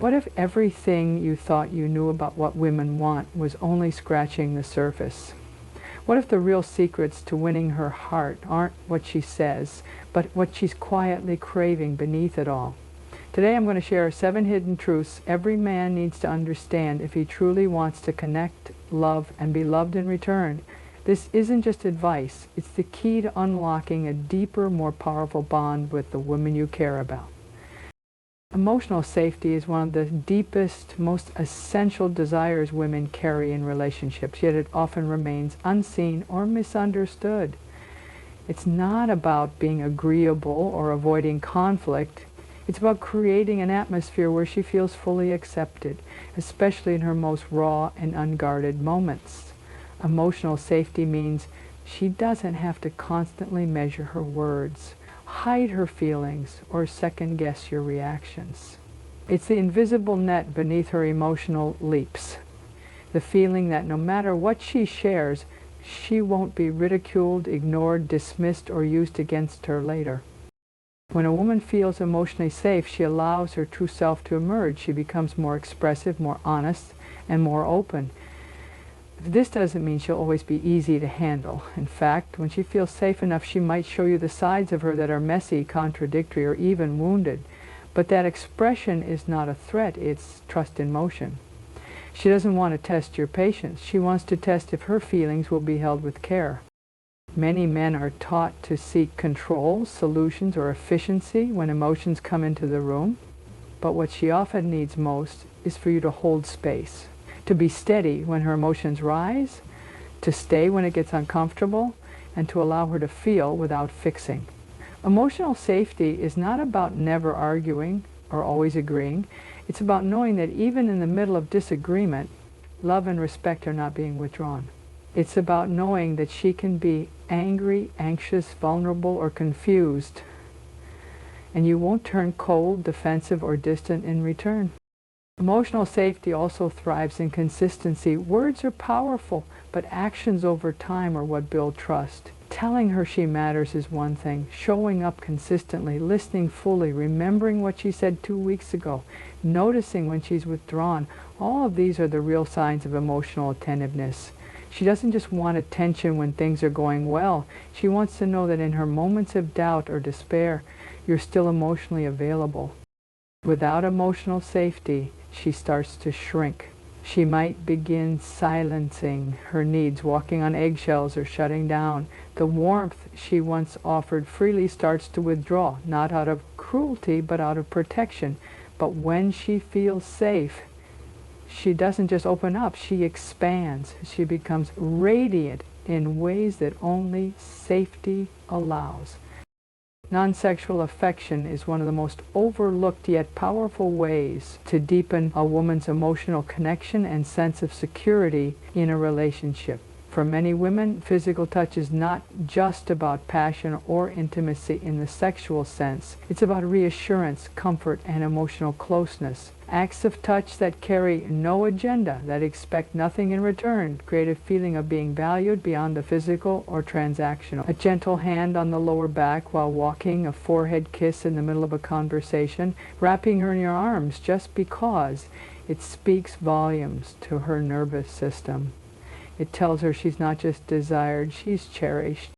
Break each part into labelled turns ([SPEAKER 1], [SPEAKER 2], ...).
[SPEAKER 1] What if everything you thought you knew about what women want was only scratching the surface? What if the real secrets to winning her heart aren't what she says, but what she's quietly craving beneath it all? Today I'm going to share 7 hidden truths every man needs to understand if he truly wants to connect, love, and be loved in return. This isn't just advice, it's the key to unlocking a deeper, more powerful bond with the woman you care about. Emotional safety is one of the deepest, most essential desires women carry in relationships, yet it often remains unseen or misunderstood. It's not about being agreeable or avoiding conflict. It's about creating an atmosphere where she feels fully accepted, especially in her most raw and unguarded moments. Emotional safety means she doesn't have to constantly measure her words, hide her feelings, or second-guess your reactions. It's the invisible net beneath her emotional leaps. The feeling that no matter what she shares, she won't be ridiculed, ignored, dismissed, or used against her later. When a woman feels emotionally safe, she allows her true self to emerge. She becomes more expressive, more honest, and more open. This doesn't mean she'll always be easy to handle. In fact, when she feels safe enough, she might show you the sides of her that are messy, contradictory, or even wounded. But that expression is not a threat, it's trust in motion. She doesn't want to test your patience. She wants to test if her feelings will be held with care. Many men are taught to seek control, solutions, or efficiency when emotions come into the room. But what she often needs most is for you to hold space, to be steady when her emotions rise, to stay when it gets uncomfortable, and to allow her to feel without fixing. Emotional safety is not about never arguing or always agreeing. It's about knowing that even in the middle of disagreement, love and respect are not being withdrawn. It's about knowing that she can be angry, anxious, vulnerable, or confused, and you won't turn cold, defensive, or distant in return. Emotional safety also thrives in consistency. Words are powerful, but actions over time are what build trust. Telling her she matters is one thing. Showing up consistently, listening fully, remembering what she said 2 weeks ago, noticing when she's withdrawn, all of these are the real signs of emotional attentiveness. She doesn't just want attention when things are going well. She wants to know that in her moments of doubt or despair, you're still emotionally available. Without emotional safety, she starts to shrink. She might begin silencing her needs, walking on eggshells, or shutting down. The warmth she once offered freely starts to withdraw, not out of cruelty, but out of protection. But when she feels safe, she doesn't just open up, she expands. She becomes radiant in ways that only safety allows. Non-sexual affection is one of the most overlooked yet powerful ways to deepen a woman's emotional connection and sense of security in a relationship. For many women, physical touch is not just about passion or intimacy in the sexual sense. It's about reassurance, comfort, and emotional closeness. Acts of touch that carry no agenda, that expect nothing in return, create a feeling of being valued beyond the physical or transactional. A gentle hand on the lower back while walking, a forehead kiss in the middle of a conversation, wrapping her in your arms just because it speaks volumes to her nervous system. It tells her she's not just desired, she's cherished.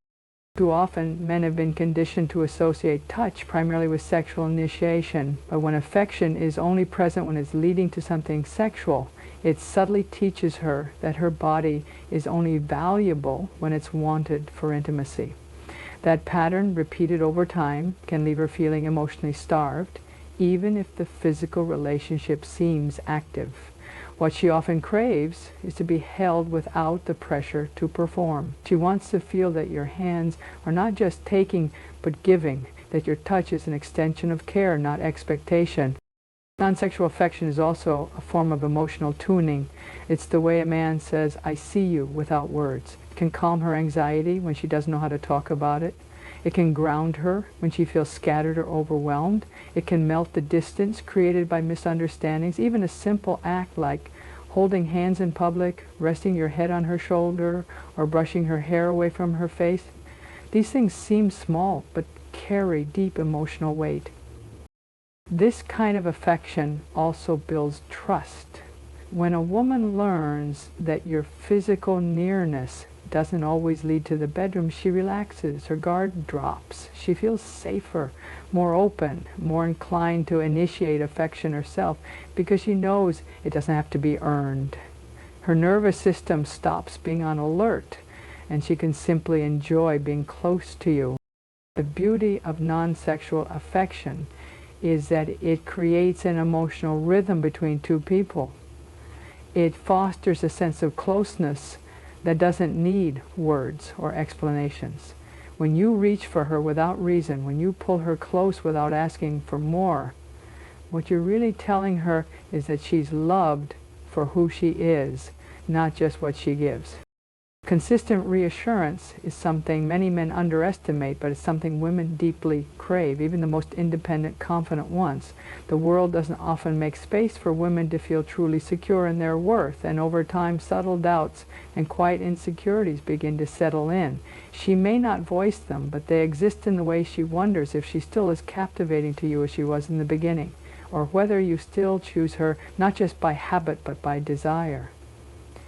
[SPEAKER 1] Too often, men have been conditioned to associate touch primarily with sexual initiation, but when affection is only present when it's leading to something sexual, it subtly teaches her that her body is only valuable when it's wanted for intimacy. That pattern, repeated over time, can leave her feeling emotionally starved, even if the physical relationship seems active. What she often craves is to be held without the pressure to perform. She wants to feel that your hands are not just taking, but giving, that your touch is an extension of care, not expectation. Non-sexual affection is also a form of emotional tuning. It's the way a man says, "I see you," without words. It can calm her anxiety when she doesn't know how to talk about it. It can ground her when she feels scattered or overwhelmed. It can melt the distance created by misunderstandings. Even a simple act like holding hands in public, resting your head on her shoulder, or brushing her hair away from her face. These things seem small, but carry deep emotional weight. This kind of affection also builds trust. When a woman learns that your physical nearness doesn't always lead to the bedroom, she relaxes, her guard drops. She feels safer, more open, more inclined to initiate affection herself because she knows it doesn't have to be earned. Her nervous system stops being on alert and she can simply enjoy being close to you. The beauty of non-sexual affection is that it creates an emotional rhythm between two people. It fosters a sense of closeness that doesn't need words or explanations. When you reach for her without reason, when you pull her close without asking for more, what you're really telling her is that she's loved for who she is, not just what she gives. Consistent reassurance is something many men underestimate, but it's something women deeply crave, even the most independent, confident ones. The world doesn't often make space for women to feel truly secure in their worth, and over time subtle doubts and quiet insecurities begin to settle in. She may not voice them, but they exist in the way she wonders if she still is captivating to you as she was in the beginning, or whether you still choose her not just by habit but by desire.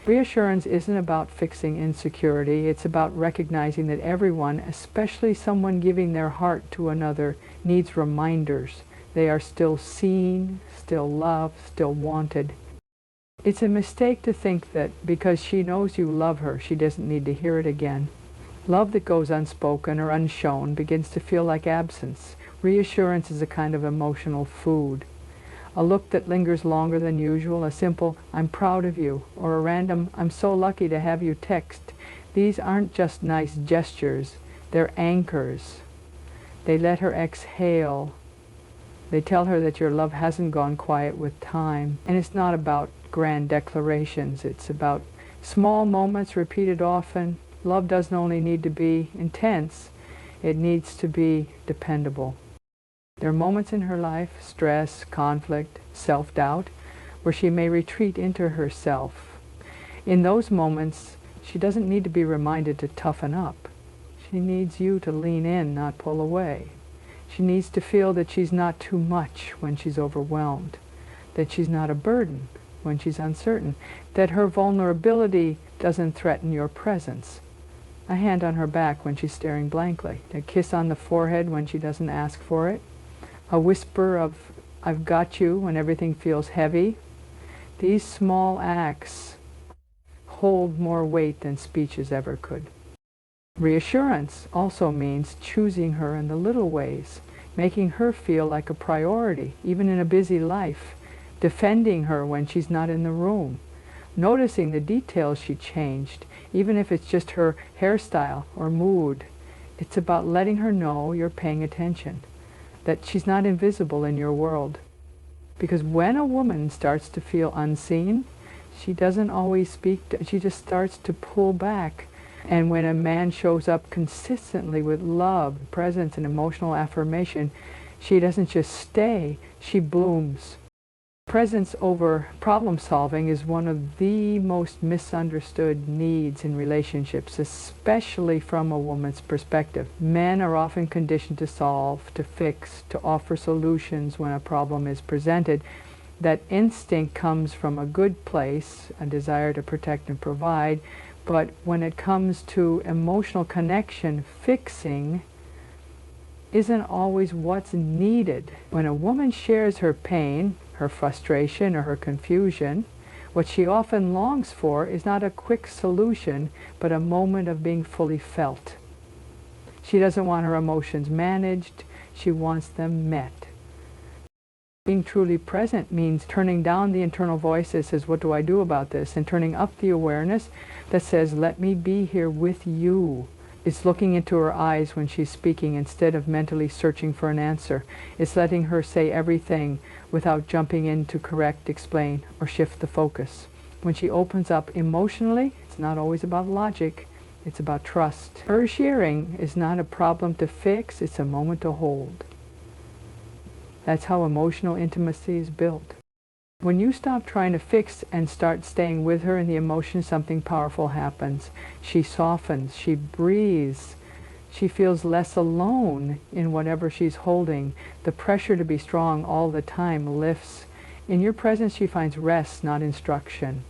[SPEAKER 1] Reassurance isn't about fixing insecurity. It's about recognizing that everyone, especially someone giving their heart to another, needs reminders. They are still seen, still loved, still wanted. It's a mistake to think that because she knows you love her, she doesn't need to hear it again. Love that goes unspoken or unshown begins to feel like absence. Reassurance is a kind of emotional food. A look that lingers longer than usual, a simple, "I'm proud of you," or a random, "I'm so lucky to have you" text. These aren't just nice gestures, they're anchors. They let her exhale. They tell her that your love hasn't gone quiet with time. And it's not about grand declarations, it's about small moments repeated often. Love doesn't only need to be intense, it needs to be dependable. There are moments in her life, stress, conflict, self-doubt, where she may retreat into herself. In those moments, she doesn't need to be reminded to toughen up. She needs you to lean in, not pull away. She needs to feel that she's not too much when she's overwhelmed, that she's not a burden when she's uncertain, that her vulnerability doesn't threaten your presence. A hand on her back when she's staring blankly, a kiss on the forehead when she doesn't ask for it, a whisper of "I've got you" when everything feels heavy. These small acts hold more weight than speeches ever could. Reassurance also means choosing her in the little ways, making her feel like a priority, even in a busy life, defending her when she's not in the room, noticing the details she changed, even if it's just her hairstyle or mood. It's about letting her know you're paying attention, that she's not invisible in your world. Because when a woman starts to feel unseen, she doesn't always speak, she just starts to pull back. And when a man shows up consistently with love, presence, and emotional affirmation, she doesn't just stay, she blooms. Presence over problem solving is one of the most misunderstood needs in relationships, especially from a woman's perspective. Men are often conditioned to solve, to fix, to offer solutions when a problem is presented. That instinct comes from a good place, a desire to protect and provide, but when it comes to emotional connection, fixing isn't always what's needed. When a woman shares her pain, her frustration, or her confusion, what she often longs for is not a quick solution, but a moment of being fully felt. She doesn't want her emotions managed, she wants them met. Being truly present means turning down the internal voice that says, "What do I do about this?" and turning up the awareness that says, "Let me be here with you." It's looking into her eyes when she's speaking instead of mentally searching for an answer. It's letting her say everything without jumping in to correct, explain, or shift the focus. When she opens up emotionally, it's not always about logic, it's about trust. Her sharing is not a problem to fix, it's a moment to hold. That's how emotional intimacy is built. When you stop trying to fix and start staying with her in the emotion, something powerful happens. She softens, she breathes, She feels less alone in whatever she's holding. The pressure to be strong all the time lifts. In your presence, she finds rest, not instruction.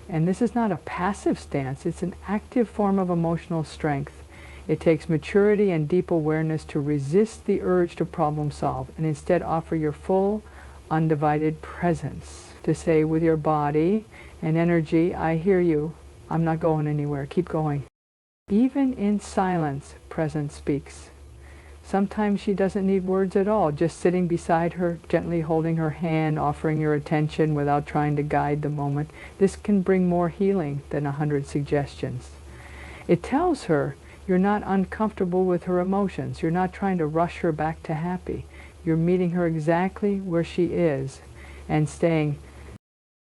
[SPEAKER 1] And this is not a passive stance. It's an active form of emotional strength. It takes maturity and deep awareness to resist the urge to problem solve and instead offer your full, undivided presence. To say with your body and energy, I hear you. I'm not going anywhere. Keep going. Even in silence, presence speaks. Sometimes she doesn't need words at all. Just sitting beside her, gently holding her hand, offering your attention without trying to guide the moment. This can bring more healing than 100 suggestions. It tells her you're not uncomfortable with her emotions. You're not trying to rush her back to happy. You're meeting her exactly where she is and staying.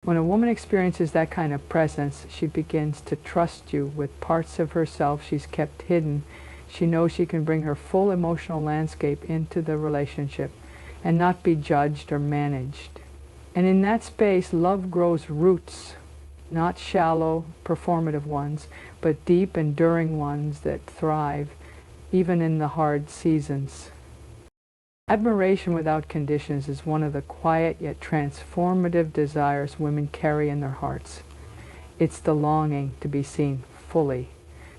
[SPEAKER 1] When a woman experiences that kind of presence, she begins to trust you with parts of herself she's kept hidden. She knows she can bring her full emotional landscape into the relationship and not be judged or managed. And in that space, love grows roots, not shallow, performative ones, but deep, enduring ones that thrive even in the hard seasons. Admiration without conditions is one of the quiet yet transformative desires women carry in their hearts. It's the longing to be seen fully,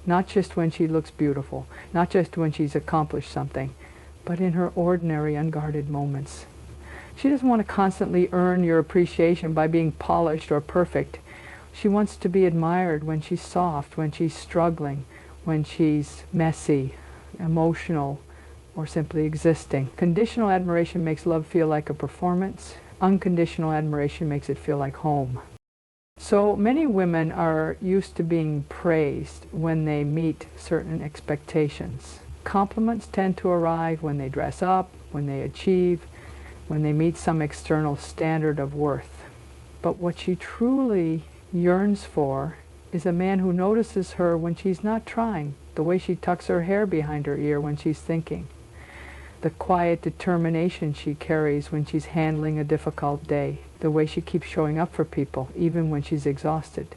[SPEAKER 1] not just when she looks beautiful, not just when she's accomplished something, but in her ordinary, unguarded moments. She doesn't want to constantly earn your appreciation by being polished or perfect. She wants to be admired when she's soft, when she's struggling, when she's messy, emotional, or simply existing. Conditional admiration makes love feel like a performance. Unconditional admiration makes it feel like home. So many women are used to being praised when they meet certain expectations. Compliments tend to arrive when they dress up, when they achieve, when they meet some external standard of worth. But what she truly yearns for is a man who notices her when she's not trying, the way she tucks her hair behind her ear when she's thinking, the quiet determination she carries when she's handling a difficult day, the way she keeps showing up for people, even when she's exhausted.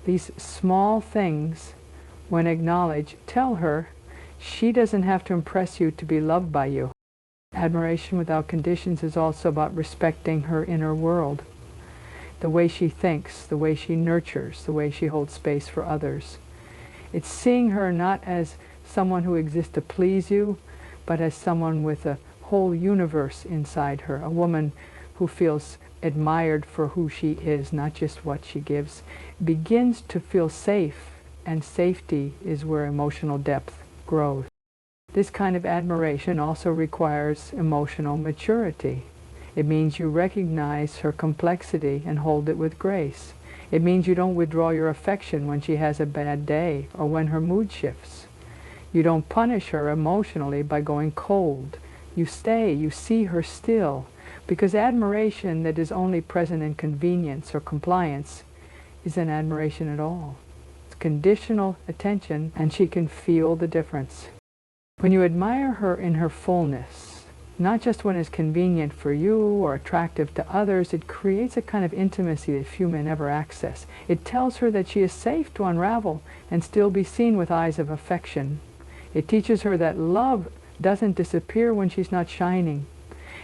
[SPEAKER 1] These small things, when acknowledged, tell her she doesn't have to impress you to be loved by you. Admiration without conditions is also about respecting her inner world, the way she thinks, the way she nurtures, the way she holds space for others. It's seeing her not as someone who exists to please you, but as someone with a whole universe inside her, a woman who feels admired for who she is, not just what she gives, begins to feel safe, and safety is where emotional depth grows. This kind of admiration also requires emotional maturity. It means you recognize her complexity and hold it with grace. It means you don't withdraw your affection when she has a bad day or when her mood shifts. You don't punish her emotionally by going cold. You stay, you see her still, because admiration that is only present in convenience or compliance isn't admiration at all. It's conditional attention, and she can feel the difference. When you admire her in her fullness, not just when it's convenient for you or attractive to others, it creates a kind of intimacy that few men ever access. It tells her that she is safe to unravel and still be seen with eyes of affection. It teaches her that love doesn't disappear when she's not shining.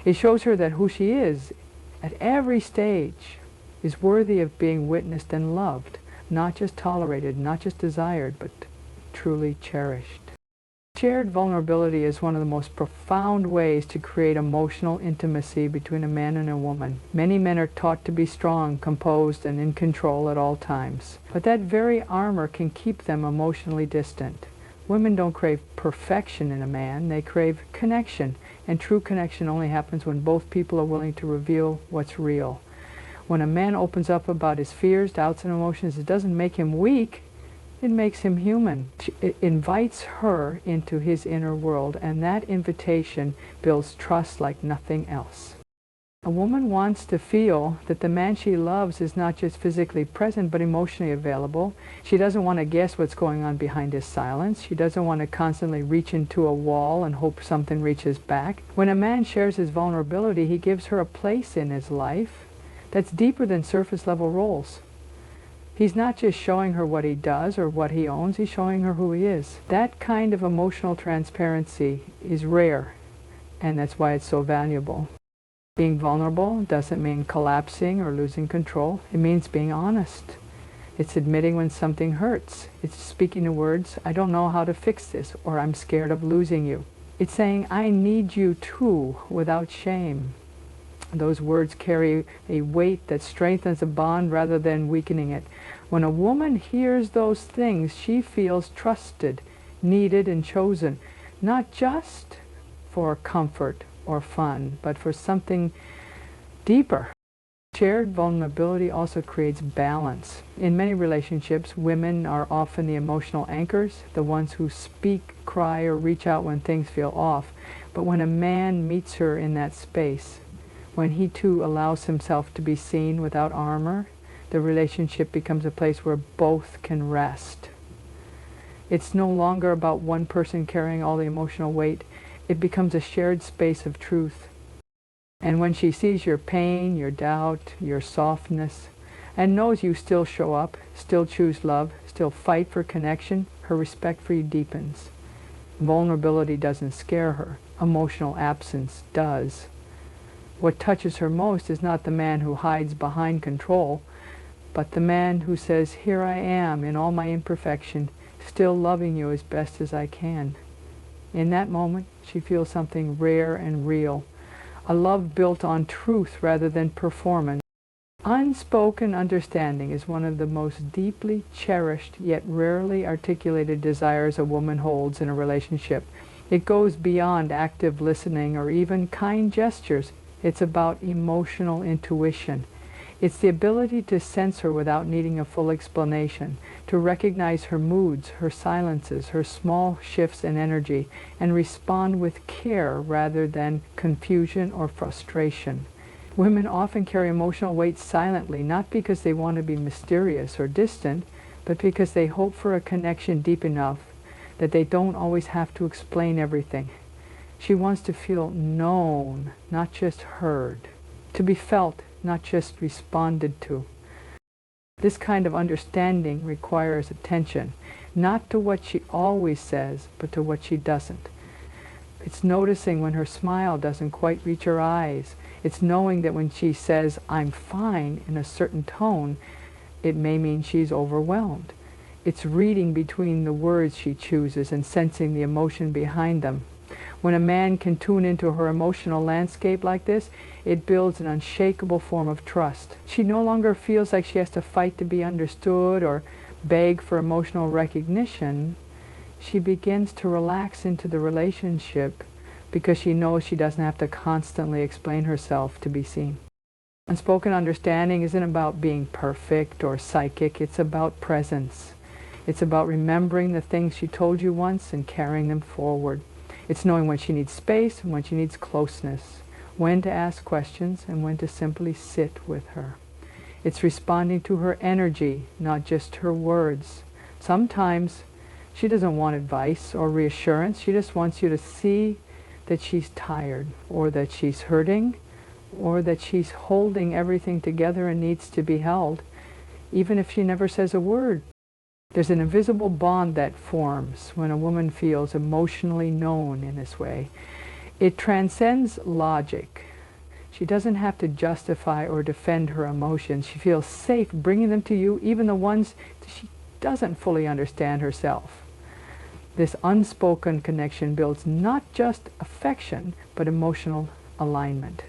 [SPEAKER 1] It shows her that who she is at every stage is worthy of being witnessed and loved, not just tolerated, not just desired, but truly cherished. Shared vulnerability is one of the most profound ways to create emotional intimacy between a man and a woman. Many men are taught to be strong, composed, and in control at all times. But that very armor can keep them emotionally distant. Women don't crave perfection in a man, they crave connection. And true connection only happens when both people are willing to reveal what's real. When a man opens up about his fears, doubts, and emotions, it doesn't make him weak, it makes him human. It invites her into his inner world, and that invitation builds trust like nothing else. A woman wants to feel that the man she loves is not just physically present, but emotionally available. She doesn't want to guess what's going on behind his silence. She doesn't want to constantly reach into a wall and hope something reaches back. When a man shares his vulnerability, he gives her a place in his life that's deeper than surface level roles. He's not just showing her what he does or what he owns, he's showing her who he is. That kind of emotional transparency is rare, and that's why it's so valuable. Being vulnerable doesn't mean collapsing or losing control. It means being honest. It's admitting when something hurts. It's speaking the words, I don't know how to fix this, or I'm scared of losing you. It's saying, I need you too, without shame. Those words carry a weight that strengthens a bond rather than weakening it. When a woman hears those things, she feels trusted, needed, and chosen, not just for comfort or fun, but for something deeper. Shared vulnerability also creates balance. In many relationships, women are often the emotional anchors, the ones who speak, cry, or reach out when things feel off. But when a man meets her in that space, when he too allows himself to be seen without armor, the relationship becomes a place where both can rest. It's no longer about one person carrying all the emotional weight. It becomes a shared space of truth. And when she sees your pain, your doubt, your softness, and knows you still show up, still choose love, still fight for connection, her respect for you deepens. Vulnerability doesn't scare her. Emotional absence does. What touches her most is not the man who hides behind control, but the man who says, here I am in all my imperfection, still loving you as best as I can. In that moment, she feels something rare and real, a love built on truth rather than performance. Unspoken understanding is one of the most deeply cherished yet rarely articulated desires a woman holds in a relationship. It goes beyond active listening or even kind gestures. It's about emotional intuition. It's the ability to sense her without needing a full explanation, to recognize her moods, her silences, her small shifts in energy, and respond with care rather than confusion or frustration. Women often carry emotional weight silently, not because they want to be mysterious or distant, but because they hope for a connection deep enough that they don't always have to explain everything. She wants to feel known, not just heard, to be felt, not just responded to. This kind of understanding requires attention, not to what she always says, but to what she doesn't. It's noticing when her smile doesn't quite reach her eyes. It's knowing that when she says, I'm fine, in a certain tone, it may mean she's overwhelmed. It's reading between the words she chooses and sensing the emotion behind them. When a man can tune into her emotional landscape like this, it builds an unshakable form of trust. She no longer feels like she has to fight to be understood or beg for emotional recognition. She begins to relax into the relationship because she knows she doesn't have to constantly explain herself to be seen. Unspoken understanding isn't about being perfect or psychic. It's about presence. It's about remembering the things she told you once and carrying them forward. It's knowing when she needs space and when she needs closeness, when to ask questions and when to simply sit with her. It's responding to her energy, not just her words. Sometimes she doesn't want advice or reassurance. She just wants you to see that she's tired, or that she's hurting, or that she's holding everything together and needs to be held, even if she never says a word. There's an invisible bond that forms when a woman feels emotionally known in this way. It transcends logic. She doesn't have to justify or defend her emotions. She feels safe bringing them to you, even the ones she doesn't fully understand herself. This unspoken connection builds not just affection, but emotional alignment.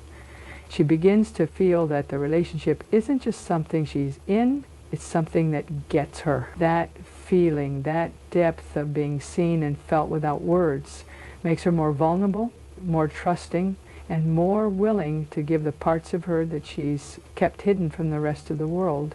[SPEAKER 1] She begins to feel that the relationship isn't just something she's in, it's something that gets her. That feeling, that depth of being seen and felt without words makes her more vulnerable, more trusting, and more willing to give the parts of her that she's kept hidden from the rest of the world.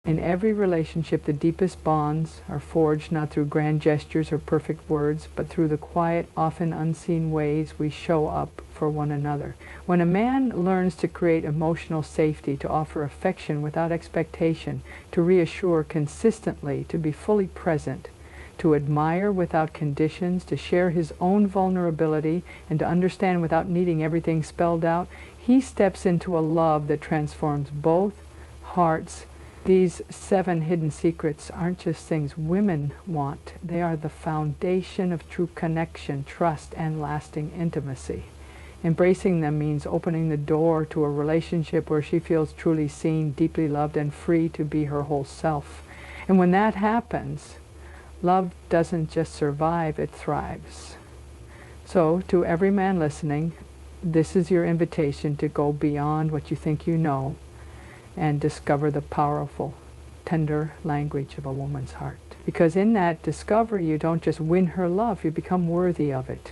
[SPEAKER 1] In every relationship, the deepest bonds are forged not through grand gestures or perfect words, but through the quiet, often unseen ways we show up for one another. When a man learns to create emotional safety, to offer affection without expectation, to reassure consistently, to be fully present, to admire without conditions, to share his own vulnerability, and to understand without needing everything spelled out, he steps into a love that transforms both hearts These 7 hidden secrets aren't just things women want. They are the foundation of true connection, trust, and lasting intimacy. Embracing them means opening the door to a relationship where she feels truly seen, deeply loved, and free to be her whole self. And when that happens, love doesn't just survive, it thrives. So, to every man listening, this is your invitation to go beyond what you think you know and discover the powerful, tender language of a woman's heart. Because in that discovery, you don't just win her love, you become worthy of it.